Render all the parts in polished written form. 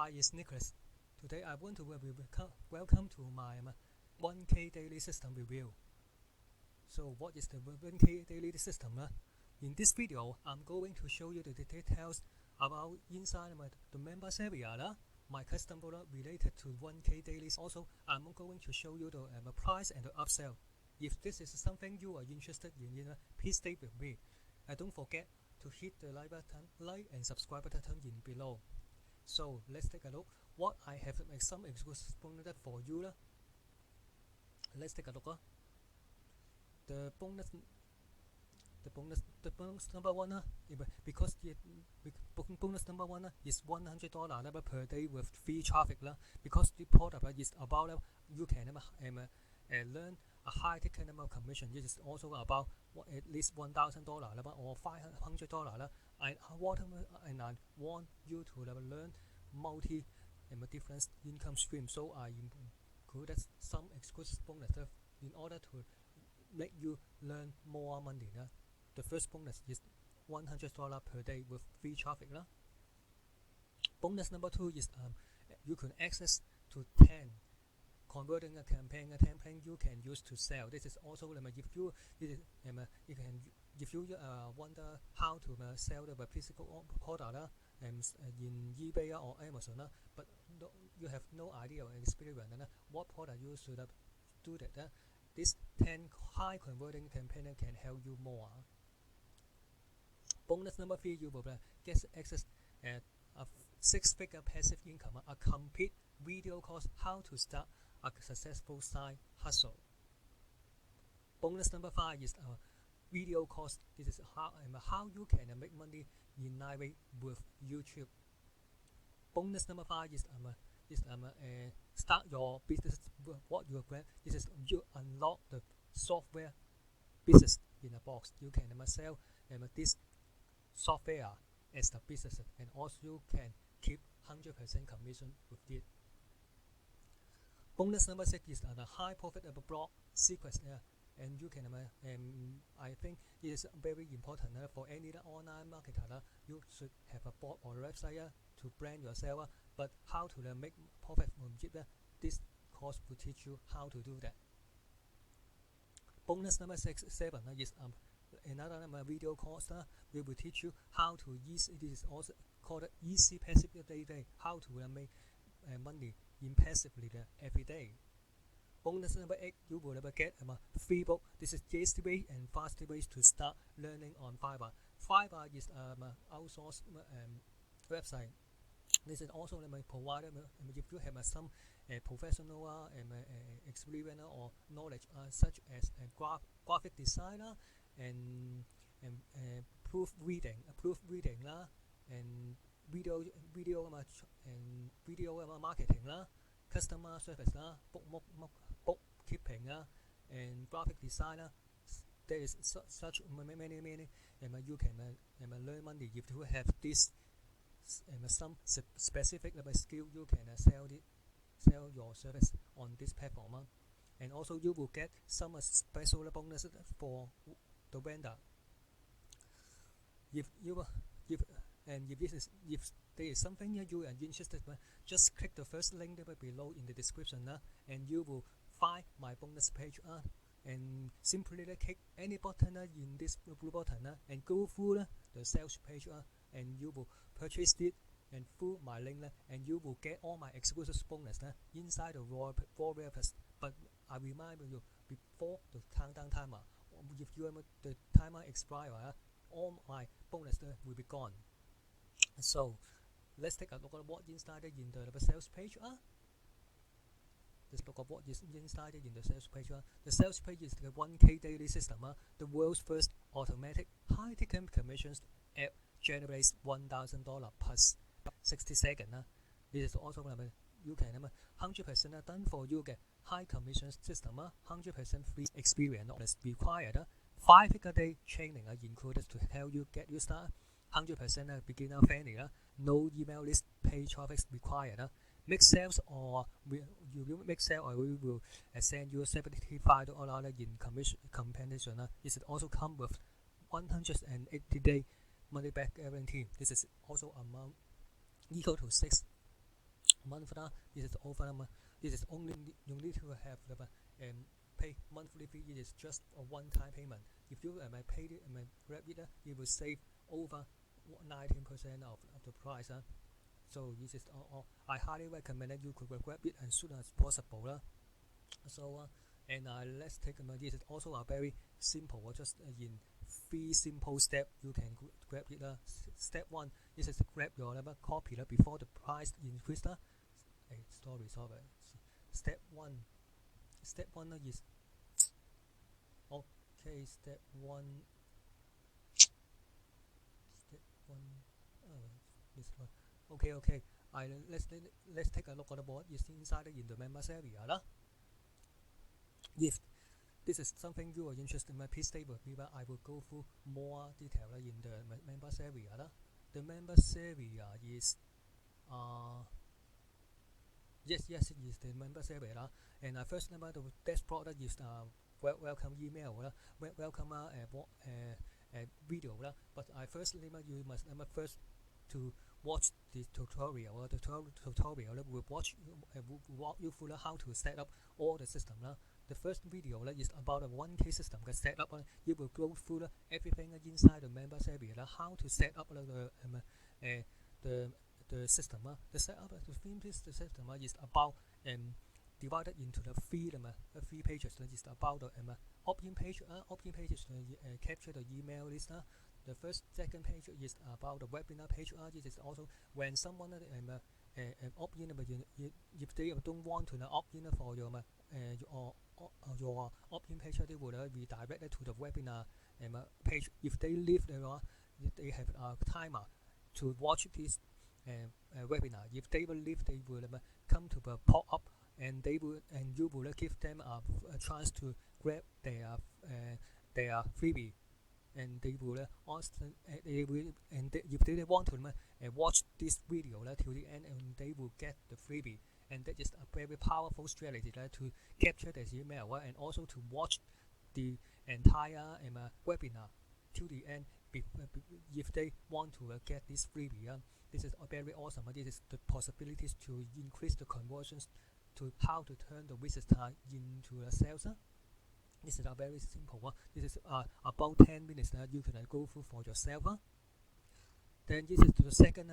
Hi, it's Nicholas. Today I want to welcome to my 1K daily system review. So what is the 1K daily system? In this video, I'm going to show you the details about inside the members area, my custom product related to 1K daily. Also, I'm going to show you the price and the upsell. If this is something you are interested in, please stay with me. And don't forget to hit the like button, and subscribe button in below. So let's take a look what I have some exclusive bonus for you. Let's take a look. The bonus number one, because the bonus number one is $100 per day with free traffic. Because the product is about you can learn a high ticket commission. It is also about at least $1,000 or $500. I want you to learn multi different income streams. So I included some exclusive bonus in order to make you learn more money. The first bonus is $100 per day with free traffic. Bonus number two is you can access to 10 converting a campaign template you can use to sell. This is also if you wonder how to sell the physical product in eBay or Amazon, but you have no idea or experience what product you should do that. This 10 high converting campaign can help you more. Bonus number 3, you will get access a 6-figure passive income, a complete video course how to start a successful side hustle. Bonus number 5 is a video course. This is how you can make money in 9 ways with YouTube. Bonus number 5 is start your business. What you have this is you unlock the software business in a box. You can sell this software as the business, and also you can keep 100% commission with it. Bonus number 6 is the high profit blog secrets. And you can I think it is very important for any online marketer. You should have a blog or a website to brand yourself, but how to make profit from it, this course will teach you how to do that. Bonus number 7 is another video course. We will teach you how to use it. Is also called easy passive day, how to make money in passively every day. Bonus number 8, you will get a free book. This is the easy way and fast ways to start learning on Fiverr. Fiverr is outsourced website. This is also provided if you have some professional experience or knowledge such as graphic designer and proofreading and video marketing, customer service, bookkeeping, and graphic designer. There is such many you can learn money if you have this some specific skill. You can sell your service on this platform, and also you will get some special bonus for the vendor. If there is something you are interested in, just click the first link below in the description, and you will find my bonus page, and simply click any button in this blue button and go through the sales page, and you will purchase it and through my link, and you will get all my exclusive bonus inside the raw purpose. But I remind you, before the countdown timer, if the timer expires, all my bonus will be gone. So let's take a look at what inside in the sales page. Let's look at what is inside in the sales page. The sales page is the 1K daily system. The world's first automatic high ticket commissions app generates $1,000 plus 60 seconds. This is also you can 100% done for you get high commission system. 100% free experience required. 5-figure day training included to help you get you started. 100% beginner friendly. No email list pay traffic required. Make sales or we will send you $75 in compensation. It also come with 180-day money back guarantee. This is also amount equal to month this is over this is only you need to have the pay monthly fee. It is just a one-time payment. If you pay it grab it, it will save over 19% of the price. So this is I highly recommend that you could grab it as soon as possible. So and let's take this is also a very simple, just in 3 simple steps you can grab it. Step 1 is to grab your copy before the price increase. Sorry. Step 1 is okay. Step 1 this one. Okay. Let's take a look at the board. It's inside in the members area. If this is something you are interested in, please stay with me, but I will go through more detail in the members area. The members area is yes, it is the members area. And first number the test product is welcome email, welcome video. But I first you must first to watch the tutorial. The tutorial will walk you through how to set up all the system. The first video is about a 1K system set up. You will go through everything inside the members area, how to set up the system. The setup of the system is about divided into the three pages. It's about the opt-in page. Opt-in page is capture the email list. The second page is about the webinar page. This is also when someone opt-in, if they don't want to opt-in for your opt-in page, they will be directed to the webinar page. If they leave, they have a timer to watch this webinar. If they will leave, they will come to the pop-up, and you will give them a chance to grab their freebie. And they will if they want to watch this video till the end, and they will get the freebie. And that is a very powerful strategy to capture this email and also to watch the entire webinar till the end. If they want to get this freebie, this is very awesome. This is the possibilities to increase the conversions, to how to turn the visitor into a sales. This is a very simple one. This is about 10 minutes that you can go through for yourself. Then this is the second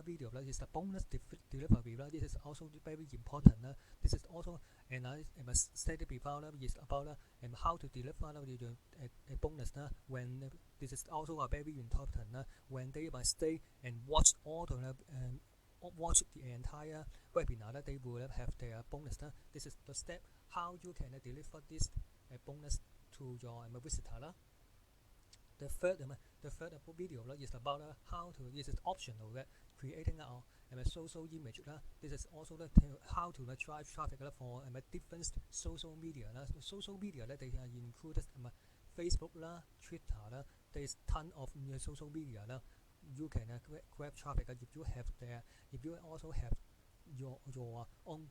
video. This is the bonus delivery. This is also very important. This is also, and I stated before, is about how to deliver a bonus. When this is also a very important. When they must stay and watch all the watch the entire webinar, they will have their bonus. This is the step how you can deliver this bonus to your visitor. The third video is about how to. This is optional. Creating a social image. This is also how to drive traffic for different social media. Social media they are included Facebook, Twitter. There is ton of social media. You can grab traffic if you have if you also have your own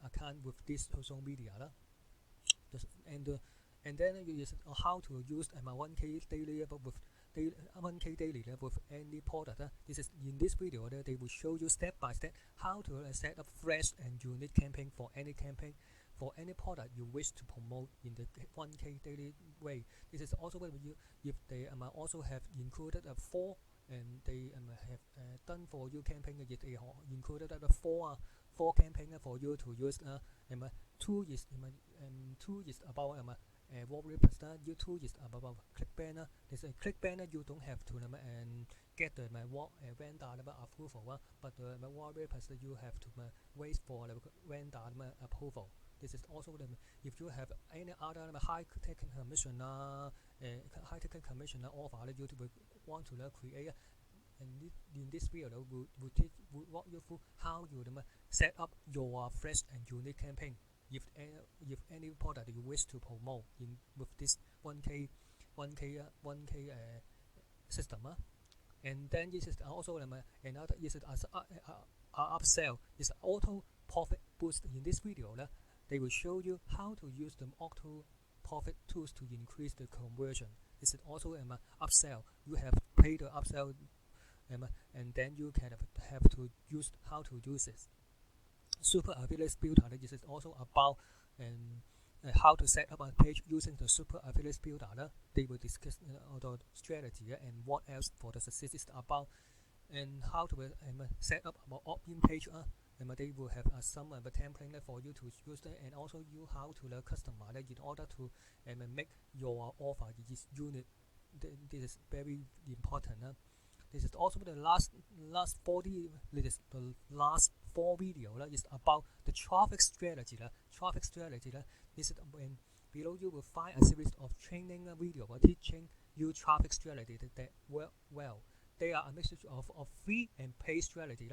account with this social media. And then is how to use 1K daily with 1K daily with any product. This is in this video they will show you step by step how to set up fresh and unique campaign for any product you wish to promote in the 1K daily way. This is also when if they also have included a 4 and they have done for you campaign. They included four campaign for you to use. Two is about warrior poster. Two is about click banner. This a click banner you don't have to get the vendor approval, but the warrior poster you have to wait for the vendor approval. This is also if you have any other high ticket commission offer you want to create. And in this video will walk you through how you set up your fresh and unique campaign if any product you wish to promote with this 1K system. And then this is also another is upsell is auto profit boost. In this video they will show you how to use the auto profit tools to increase the conversion. This is also upsell. You have paid the upsell and then you can have to use how to use it. Super Affiliate Builder is also about how to set up a page using the Super Affiliate Builder. They will discuss the strategy and what else for the success is about, and how to set up an opt-in page. They will have some template for you to use it, and also you how to customize it in order to make your offer is unique. This is very important. This is also the last 40. This is the last 4 video is about the traffic strategy. Traffic strategy. This is when below you will find a series of training video teaching you traffic strategy that well. They are a mixture of free and paid strategy.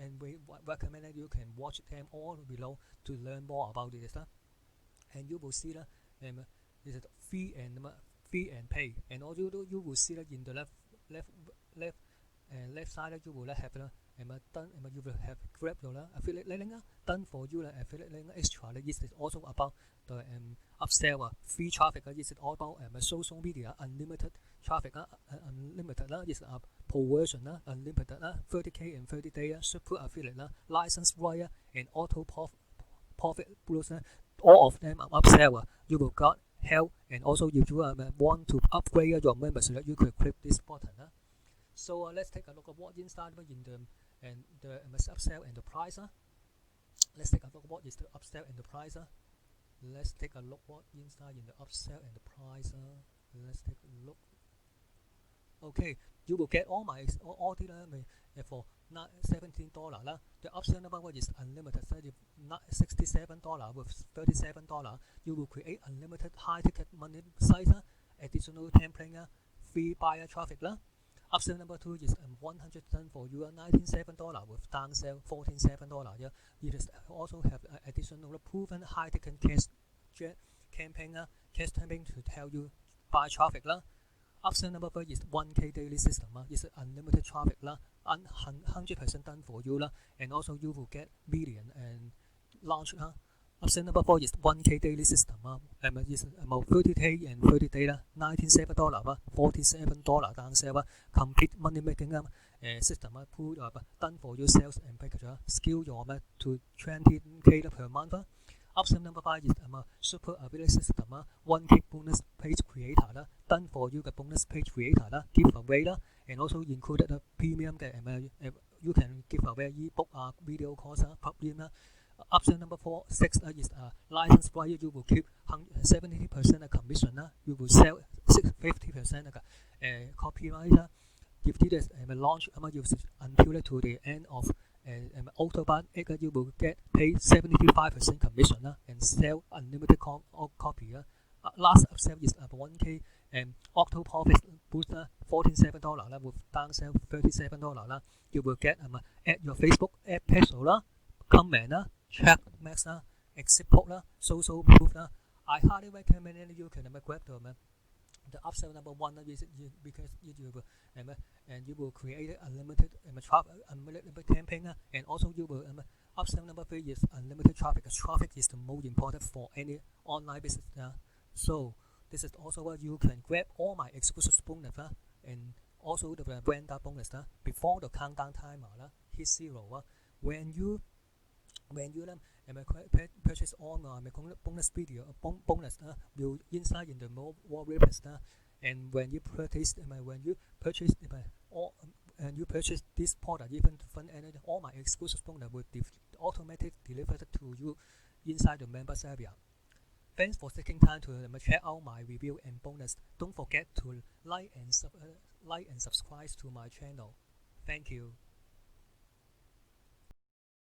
And we recommend that you can watch them all below to learn more about this. And you will see this is free and pay. And also you will see that in the left side you will have done. You will have grab your affiliate link done for you. Affiliate link extra. This is also about the upsell free traffic. This is all about social media unlimited traffic. Unlimited is a pro version. Unlimited 30k and 30 day super affiliate license wire and auto profit boost. All of them are upsell. You will got help, and also if you want to upgrade your membership, you could click this button. So let's take a look at what inside in the upsell and the price. Let's take a look what is the upsell and the price. Let's take a look what inside in the upsell and the price. Let's take a look. Okay, you will get all my all the for $17. The upsell number is unlimited. $67 with $37. You will create unlimited high ticket money sites, additional template, free buyer traffic. Upsell number 2 is $100 for you, $19.7 with downsell $14.7. It is also have additional proven high ticket campaign to tell you buy traffic. Upsell number 4 is 1K daily system. It's unlimited traffic, 100% done for you, and also you will get million and launch. Upsell number 4 is 1K daily system. It's about 30K and 30 day, $19.7, $47 downsell. Complete money making system done for you, sales and package. Scale your to 20K per month. Upsell number 5 is super affiliate system. 1K bonus page creator done for you, the bonus page creator giveaway, and also included the premium. You can give away ebook, video course, premium. Upsell number 6 is license wire. You will keep 70% commission. You will sell 50% copyright. If this launch until to the end of October, you will get paid 75% commission and sell unlimited copy. Last upsell is 1K auto profit booster $14.7 with downsell $37. You will get add your Facebook ad page, comment, check max, exit post, social proof. I highly recommend you can grab the upsell number 1 because you will and you will create unlimited unlimited campaign, and also you will upsell number 3 is unlimited traffic. Traffic is the most important for any online business. So this is also where you can grab all my exclusive bonus and also the vendor bonus before the countdown timer hit 0. When you purchase all my bonus video bonus will inside in the more replace. And when you purchase you purchase this product, even to fund energy, all my exclusive bonus will automatically delivered to you inside the members area. Thanks for taking time to check out my review and bonus. Don't forget to like and subscribe to my channel. Thank you.